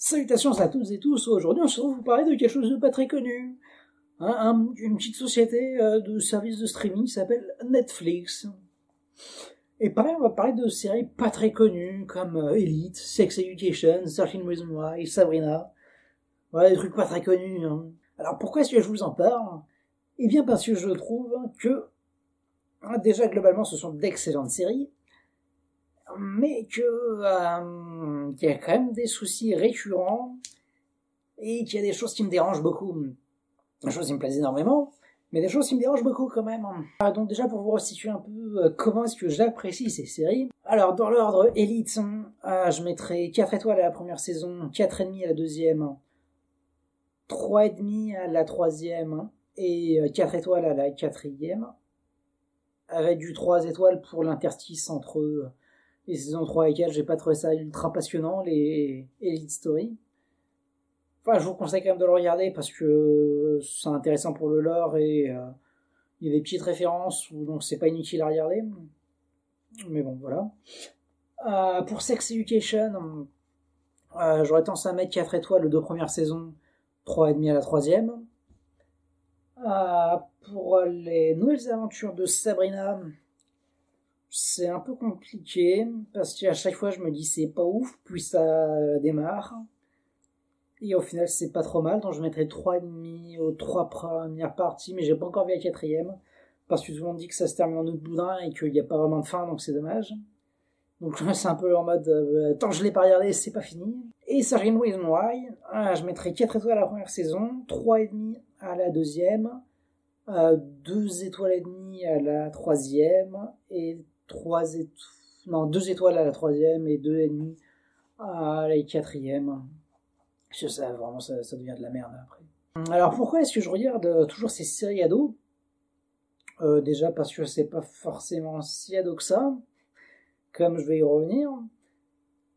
Salutations à toutes et tous, aujourd'hui on se retrouve pour vous parler de quelque chose de pas très connu. Une petite société de services de streaming qui s'appelle Netflix. Et pareil, on va parler de séries pas très connues, comme Elite, Sex Education, 13 Reasons Why, Sabrina. Voilà, des trucs pas très connus. Alors pourquoi est-ce que je vous en parle? Eh bien parce que je trouve que, déjà globalement ce sont d'excellentes séries, mais qu'il y a quand même des soucis récurrents et qu'il y a des choses qui me dérangent beaucoup. Des choses qui me plaisent énormément, mais des choses qui me dérangent beaucoup quand même. Donc déjà pour vous restituer un peu comment est-ce que j'apprécie ces séries. Alors dans l'ordre Elite, je mettrai 4 étoiles à la première saison, 4,5 à la deuxième, 3,5 à la troisième et 4 étoiles à la quatrième, avec du 3 étoiles pour l'interstice entre les saisons 3 et 4. J'ai pas trouvé ça ultra passionnant, les Elite Story. Enfin, je vous conseille quand même de le regarder parce que c'est intéressant pour le lore et il y a des petites références, donc c'est pas inutile à regarder. Mais bon, voilà. Pour Sex Education, j'aurais tendance à mettre 4 étoiles les 2 premières saisons, 3,5 à la troisième. Pour les nouvelles aventures de Sabrina, c'est un peu compliqué parce qu'à chaque fois je me dis c'est pas ouf, puis ça démarre. Et au final, c'est pas trop mal, donc je mettrais 3,5 aux 3 premières parties, mais j'ai pas encore vu la quatrième, parce que tout le monde dit que ça se termine en autre boudin et qu'il n'y a pas vraiment de fin, donc c'est dommage. Donc c'est un peu en mode, tant que je l'ai pas regardé, c'est pas fini. Et 13 Reasons Why, je mettrais 4 étoiles à la première saison, 3,5 à la deuxième, 2 étoiles et demie à la troisième, et 2 étoiles à la troisième et 2,5 à la quatrième. Ça, vraiment, ça devient de la merde après. Alors pourquoi est-ce que je regarde toujours ces séries ados? Déjà parce que c'est pas forcément si ado que ça, comme je vais y revenir,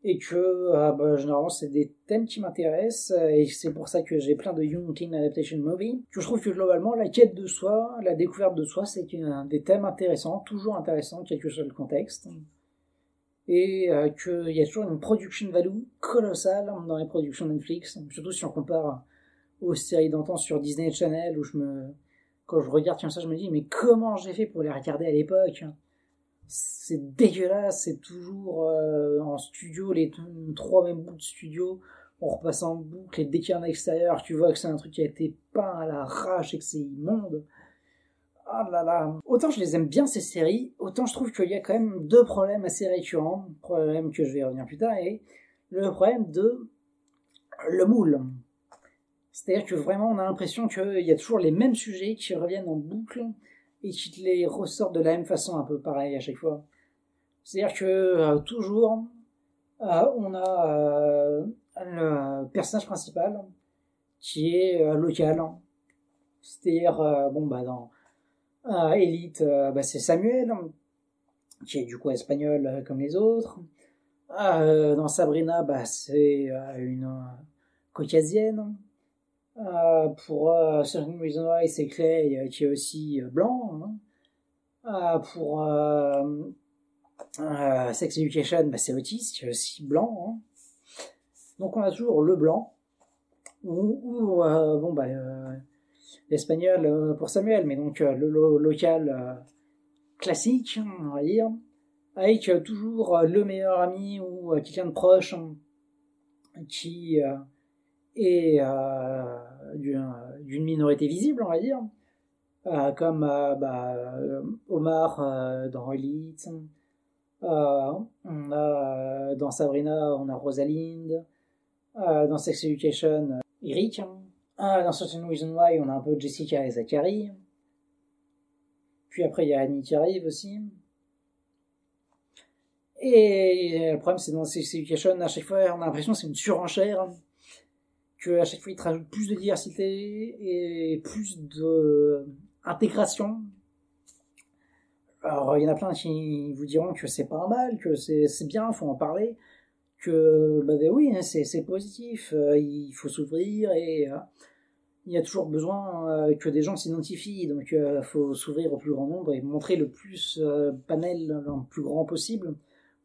et que généralement c'est des thèmes qui m'intéressent, et c'est pour ça que j'ai plein de Young Teen Adaptation Movie. Je trouve que globalement la quête de soi, la découverte de soi, c'est des thèmes intéressants, toujours intéressants, quel que soit le contexte. Et qu'il y a toujours une production value colossale dans les productions Netflix, surtout si on compare aux séries d'antan sur Disney Channel, où quand je regarde comme ça, je me dis, mais comment j'ai fait pour les regarder à l'époque? C'est dégueulasse, c'est toujours en studio, les 3 mêmes bouts de studio, on repasse en boucle, et dès qu'il y a un extérieur, tu vois que c'est un truc qui a été peint à l'arrache et que c'est immonde. Ah là là. Autant je les aime bien ces séries, autant je trouve qu'il y a quand même 2 problèmes assez récurrents, problème que je vais revenir plus tard, et le problème de le moule. C'est-à-dire que vraiment on a l'impression qu'il y a toujours les mêmes sujets qui reviennent en boucle et qui te les ressortent de la même façon, un peu pareil à chaque fois. C'est-à-dire que toujours on a le personnage principal qui est local. C'est-à-dire dans Elite, c'est Samuel, qui est du coup espagnol comme les autres. Dans Sabrina, c'est une caucasienne. Pour Certain Reason Why, c'est Clay, qui est aussi blanc. Pour Sex Education, c'est Otis, qui est aussi blanc. Donc on a toujours le blanc, l'espagnol pour Samuel, mais donc le local classique, on va dire, avec toujours le meilleur ami ou quelqu'un de proche qui est d'une minorité visible, on va dire, comme Omar dans Elite. On a dans Sabrina, on a Rosalind. Dans Sex Education, Eric. Dans Certain Reason Why, on a un peu Jessica et Zachary. Puis après, il y a Annie qui arrive aussi. Et le problème, c'est dans Sex Education, à chaque fois, on a l'impression que c'est une surenchère, qu'à chaque fois, ils te rajoutent plus de diversité et plus d'intégration. Alors, il y en a plein qui vous diront que c'est pas mal, que c'est bien, faut en parler, que oui, c'est positif, il faut s'ouvrir et il y a toujours besoin que des gens s'identifient, donc faut s'ouvrir au plus grand nombre et montrer le plus panel le plus grand possible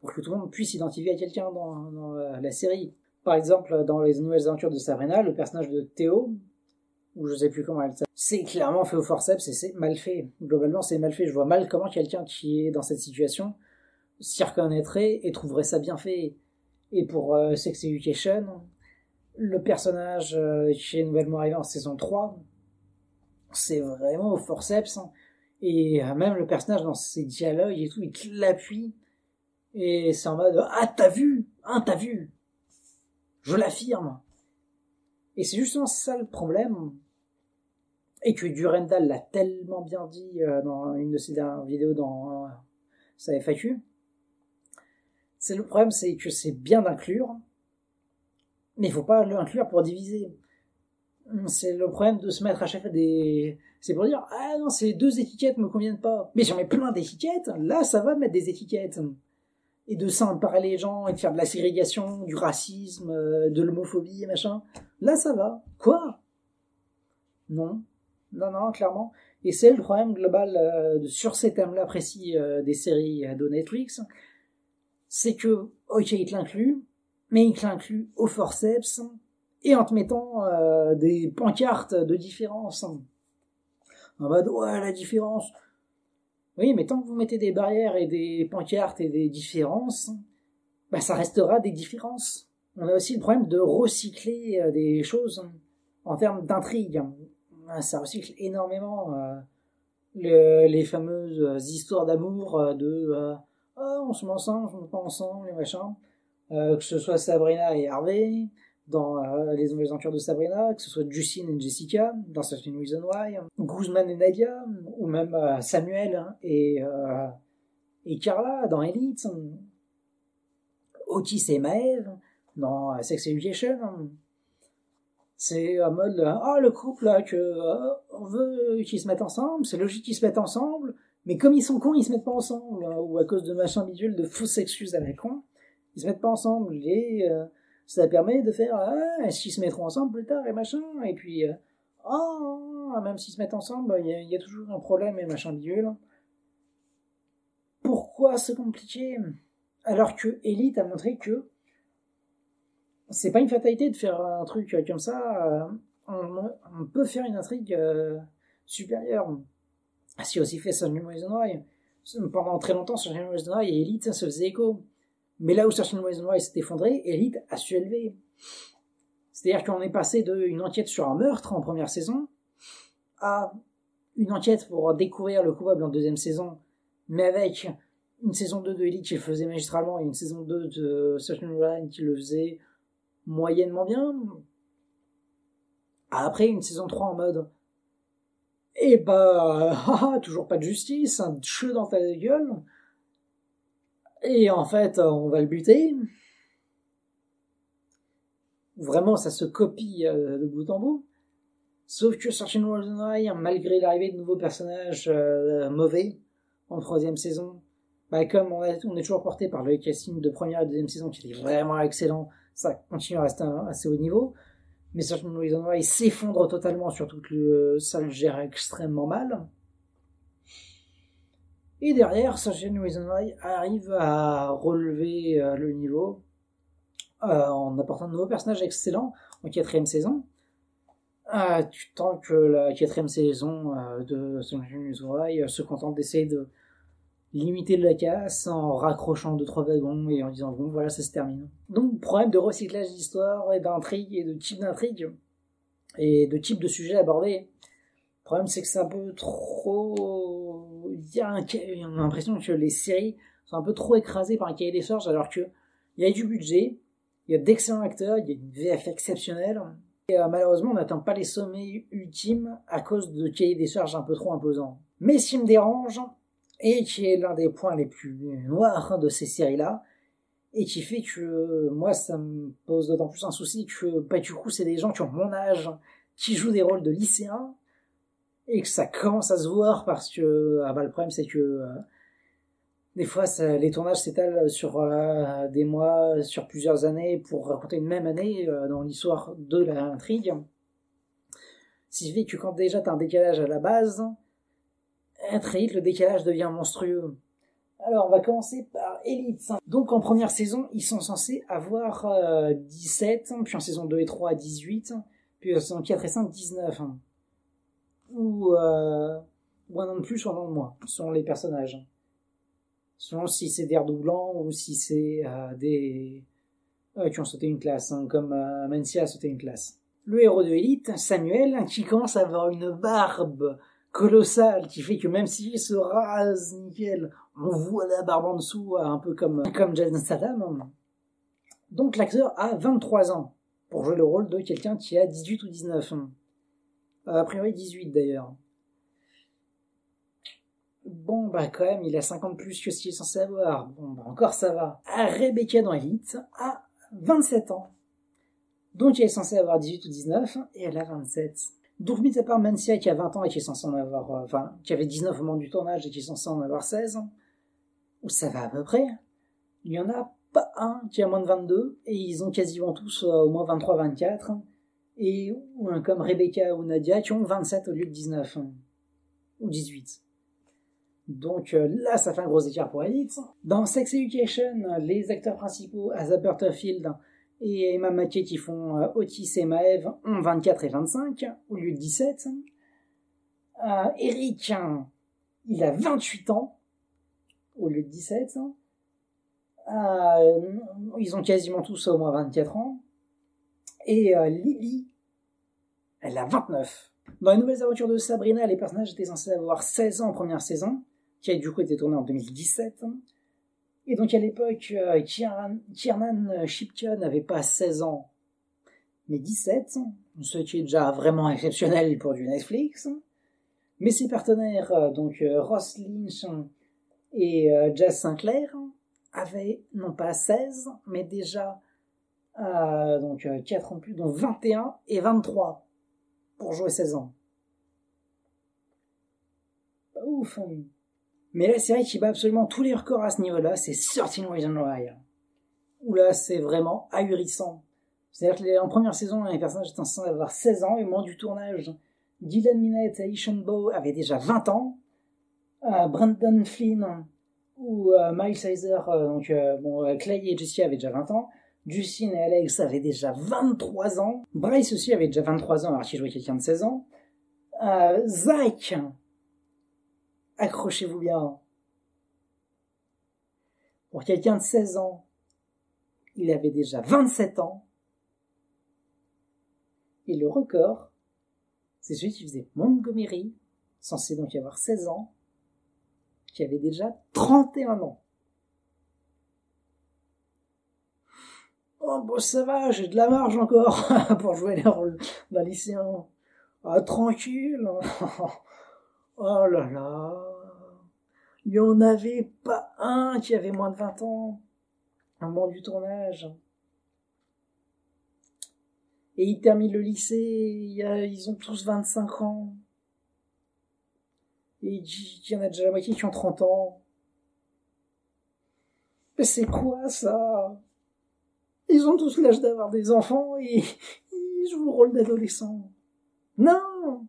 pour que tout le monde puisse s'identifier à quelqu'un dans la série. Par exemple, dans les nouvelles aventures de Sabrina, le personnage de Théo, ou je sais plus comment elle s'appelle, c'est clairement fait au forceps et c'est mal fait. Globalement, c'est mal fait. Je vois mal comment quelqu'un qui est dans cette situation s'y reconnaîtrait et trouverait ça bien fait. Et pour Sex Education, le personnage qui est nouvellement arrivé en saison 3, c'est vraiment au forceps. Et même le personnage dans ses dialogues et tout, il te l'appuie. Et c'est en mode « Ah, t'as vu ? Hein, t'as vu ? Je l'affirme !» Et c'est justement ça le problème. Et que Durandal l'a tellement bien dit dans une de ses dernières vidéos dans sa FAQ. C'est le problème, c'est que c'est bien d'inclure, mais il faut pas l'inclure pour diviser. C'est le problème de se mettre à chaque fois des... C'est pour dire, ah non, ces 2 étiquettes me conviennent pas. Mais j'en mets plein d'étiquettes, là ça va de mettre des étiquettes. Et de séparer les gens, et de faire de la ségrégation, du racisme, de l'homophobie et machin. Là ça va. Quoi ? Non. Non, clairement. Et c'est le problème global sur ces thèmes-là précis des séries de Netflix. C'est que, ok, il te l'inclut, mais il te l'inclut au forceps, et en te mettant des pancartes de différence. En mode, ouais, la différence. Oui, mais tant que vous mettez des barrières et des pancartes et des différences, bah ça restera des différences. On a aussi le problème de recycler des choses en termes d'intrigue. Ça recycle énormément les fameuses histoires d'amour on se met ensemble, on se met pas ensemble, les machins. Que ce soit Sabrina et Harvey dans les nouvelles aventures de Sabrina, que ce soit Justine et Jessica dans Certain Reason Why, Guzman et Nadia, ou même Samuel et Carla dans Elite, Otis et Maeve dans Sex Education. C'est en mode le couple là que on veut qu'ils se mettent ensemble, c'est logique qu'ils se mettent ensemble, mais comme ils sont cons, ils se mettent pas ensemble, ou à cause de machin bidule, de fausses excuses à la con, ils se mettent pas ensemble, et ça permet de faire est-ce qu'ils se mettront ensemble plus tard et machin, et puis même s'ils se mettent ensemble, il y a toujours un problème et machin bidule. Pourquoi c'est compliqué alors que Elite a montré que c'est pas une fatalité de faire un truc comme ça, on peut faire une intrigue supérieure. Si aussi fait Certain Reason Why. Pendant très longtemps, Certain Reason Why et Elite, ça se faisait écho. Mais là où Certain Reason Why s'est effondré, Elite a su élever. C'est-à-dire qu'on est passé d'une enquête sur un meurtre en première saison à une enquête pour découvrir le coupable en deuxième saison, mais avec une saison 2 de Elite qui le faisait magistralement et une saison 2 de Certain Reason Why qui le faisait moyennement bien. Après une saison 3 en mode toujours pas de justice, un cheveu dans ta gueule, et en fait on va le buter. Vraiment ça se copie de bout en bout, sauf que Certain Reason Why, malgré l'arrivée de nouveaux personnages mauvais en troisième saison, comme on est toujours porté par le casting de première et deuxième saison qui était vraiment excellent, ça continue à rester assez haut niveau. Mais Certain Reason Why s'effondre totalement, surtout que ça le gère extrêmement mal. Et derrière, Certain Reason Why arrive à relever le niveau en apportant de nouveaux personnages excellents en quatrième saison. Tant que la quatrième saison de Certain Reason Why se contente d'essayer de limiter la casse en raccrochant 2-3 wagons et en disant bon voilà ça se termine. Donc problème de recyclage d'histoire et d'intrigue et de type d'intrigue et de type de sujet abordé. Le problème c'est que c'est un peu trop... on a l'impression que les séries sont un peu trop écrasées par un cahier des charges alors que il y a du budget, il y a d'excellents acteurs, il y a une VF exceptionnelle et malheureusement on n'atteint pas les sommets ultimes à cause de cahiers des charges un peu trop imposants. Mais ce qui me dérange et qui est l'un des points les plus noirs de ces séries-là, et qui fait que moi ça me pose d'autant plus un souci que du coup c'est des gens qui ont mon âge, qui jouent des rôles de lycéens, et que ça commence à se voir parce que le problème c'est que des fois les tournages s'étalent sur des mois, sur plusieurs années pour raconter une même année dans l'histoire de l'intrigue. Ce qui fait que quand déjà t'as un décalage à la base, très vite le décalage devient monstrueux. Alors, on va commencer par Elite. Donc, en première saison, ils sont censés avoir 17, puis en saison 2 et 3, 18, puis en saison 4 et 5, 19. Ou un an de plus ou un an de moins, selon les personnages. Selon si c'est des redoublants ou si c'est des qui ont sauté une classe, comme Mencia a sauté une classe. Le héros de Elite, Samuel, qui commence à avoir une barbe colossale, qui fait que même s'il se rase nickel, on voit la barbe en dessous, un peu comme Jason Statham. Donc l'acteur a 23 ans, pour jouer le rôle de quelqu'un qui a 18 ou 19. A priori 18 d'ailleurs. Bon, bah quand même, il a 50 plus que ce qu'il est censé avoir. Bon, bah encore ça va. Rebecca dans Elite a 27 ans. Donc elle est censée avoir 18 ou 19, et elle a 27. Donc mis à part Mencia qui a 20 ans et qui est censé en avoir... qui avait 19 au moment du tournage et qui est censé en avoir 16, où ça va à peu près, il y en a pas un qui a moins de 22, et ils ont quasiment tous au moins 23-24, et comme Rebecca ou Nadia qui ont 27 au lieu de 19, ou 18. Donc là, ça fait un gros écart pour Elite. Dans Sex Education, les acteurs principaux, Asa Butterfield et Emma Mackey qui font Otis et Maeve, ont 24 et 25 au lieu de 17. Eric, il a 28 ans au lieu de 17. Ils ont quasiment tous au moins 24 ans. Et Lily, elle a 29. Dans les nouvelles aventures de Sabrina, les personnages étaient censés avoir 16 ans en première saison, qui a du coup été tournée en 2017. Et donc à l'époque, Kiernan Shipka n'avait pas 16 ans, mais 17, ce qui est déjà vraiment exceptionnel pour du Netflix. Mais ses partenaires, donc Ross Lynch et Jazz Sinclair, avaient non pas 16, mais déjà 4 ans plus, donc 21 et 23 pour jouer 16 ans. Pas ouf. Mais la série qui bat absolument tous les records à ce niveau-là, c'est 13 Reasons Why. Où là, c'est vraiment ahurissant. C'est-à-dire qu'en première saison, les personnages étaient censés avoir 16 ans, et au moment du tournage, Dylan Minnette et Ishan Bowe avaient déjà 20 ans. Brandon Flynn ou Miles Sizer, Clay et Jessie avaient déjà 20 ans. Justine et Alex avaient déjà 23 ans. Bryce aussi avait déjà 23 ans alors qu'il jouait quelqu'un de 16 ans. Zach, accrochez-vous bien. Pour quelqu'un de 16 ans, il avait déjà 27 ans. Et le record, c'est celui qui faisait Montgomery, censé donc avoir 16 ans, qui avait déjà 31 ans. Oh, bon, ça va, j'ai de la marge encore pour jouer les rôles d'un lycéen. Ah, tranquille. Oh là là. Il n'y en avait pas un qui avait moins de 20 ans au moment du tournage. Et ils terminent le lycée, ils ont tous 25 ans. Et il y en a déjà la moitié qui ont 30 ans. Mais c'est quoi ça? Ils ont tous l'âge d'avoir des enfants et ils jouent le rôle d'adolescents. Non!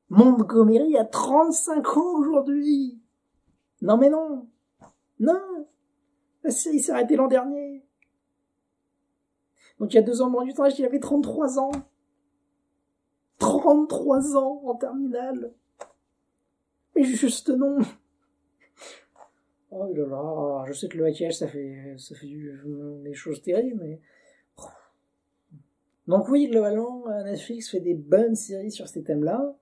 Montgomery a 35 ans aujourd'hui. Non mais non. Non. La série s'est arrêtée l'an dernier. Donc il y a 2 ans moins du tournage, il avait 33 ans. 33 ans en terminale. Mais juste non. Oh là là, je sais que le maquillage ça fait des choses terribles, mais... Donc oui, globalement, Netflix fait des bonnes séries sur ces thèmes-là.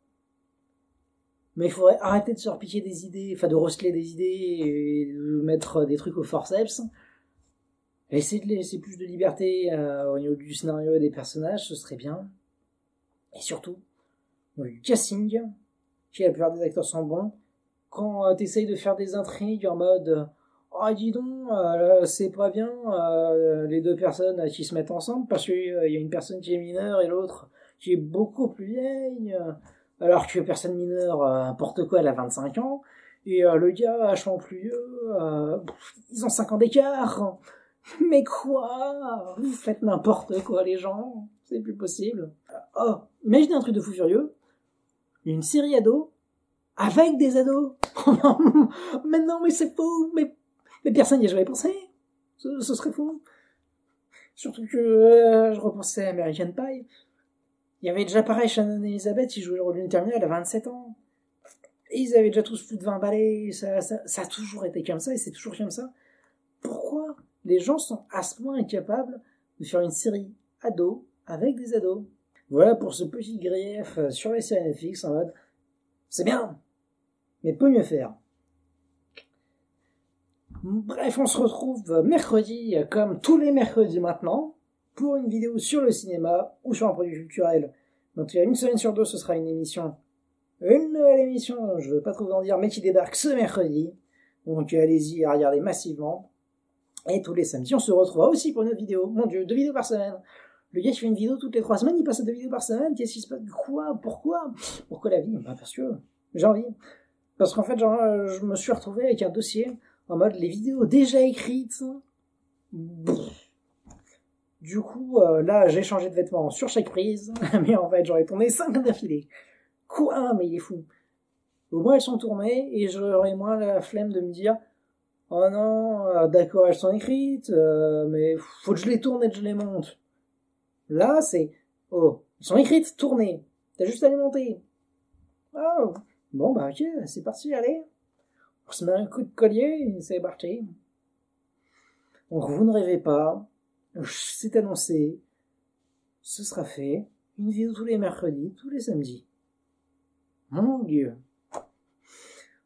Mais il faudrait arrêter de se repiquer des idées, enfin de recycler des idées et de mettre des trucs au forceps. Et essayer de laisser plus de liberté au niveau du scénario et des personnages, ce serait bien. Et surtout, du casting, qui la plupart des acteurs sont bons. Quand t'essayes de faire des intrigues en mode oh dis donc, c'est pas bien les 2 personnes qui se mettent ensemble parce qu'il y a une personne qui est mineure et l'autre qui est beaucoup plus vieille, alors que personne mineure, n'importe quoi, elle a 25 ans, et le gars vachement plus vieux, ils ont 5 ans d'écart. Mais quoi? Vous faites n'importe quoi les gens, c'est plus possible. Oh, imaginez un truc de fou furieux, une série ado avec des ados. Mais non, mais c'est faux, mais personne n'y a jamais pensé. Ce serait fou. Surtout que je repensais à American Pie. Il y avait déjà pareil, Shannon et Elizabeth, ils jouaient le rôle d'une terminale à 27 ans. Et ils avaient déjà tous plus de 20 balais, ça a toujours été comme ça, et c'est toujours comme ça. Pourquoi les gens sont à ce point incapables de faire une série ado avec des ados? Voilà pour ce petit grief sur les séries Netflix en mode, c'est bien, mais peut mieux faire. Bref, on se retrouve mercredi, comme tous les mercredis maintenant, pour une vidéo sur le cinéma ou sur un produit culturel. Donc il y a une semaine sur deux, ce sera une nouvelle émission, je ne veux pas trop vous en dire, mais qui débarque ce mercredi. Donc allez-y à regarder massivement. Et tous les samedis, on se retrouvera aussi pour une autre vidéo. Mon Dieu, 2 vidéos par semaine. Le gars qui fait une vidéo toutes les 3 semaines, il passe à 2 vidéos par semaine. Qu'est-ce qui se passe? Quoi? Pourquoi la vie? Bah parce que j'ai envie. Parce qu'en fait, je me suis retrouvé avec un dossier en mode les vidéos déjà écrites. Du coup, là, j'ai changé de vêtements sur chaque prise, mais en fait, j'aurais tourné 5 d'affilée. Quoi? Mais il est fou. Au moins, elles sont tournées, et j'aurais moins la flemme de me dire oh non, d'accord, elles sont écrites, mais faut que je les tourne et que je les monte. Là, c'est oh, elles sont écrites, tournées. T'as juste à les monter. Oh, bon, bah ok, c'est parti, allez. On se met un coup de collier et c'est parti. Donc, vous ne rêvez pas. C'est annoncé. Ce sera fait. Une vidéo tous les mercredis, tous les samedis. Mon Dieu.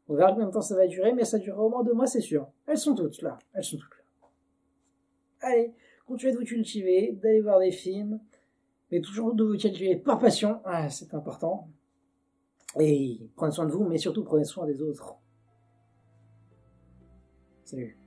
On verra combien de temps ça va durer, mais ça durera au moins 2 mois, c'est sûr. Elles sont toutes là. Allez, continuez de vous cultiver, d'aller voir des films, mais toujours de vous cultiver par passion, c'est important. Et prenez soin de vous, mais surtout prenez soin des autres. Salut.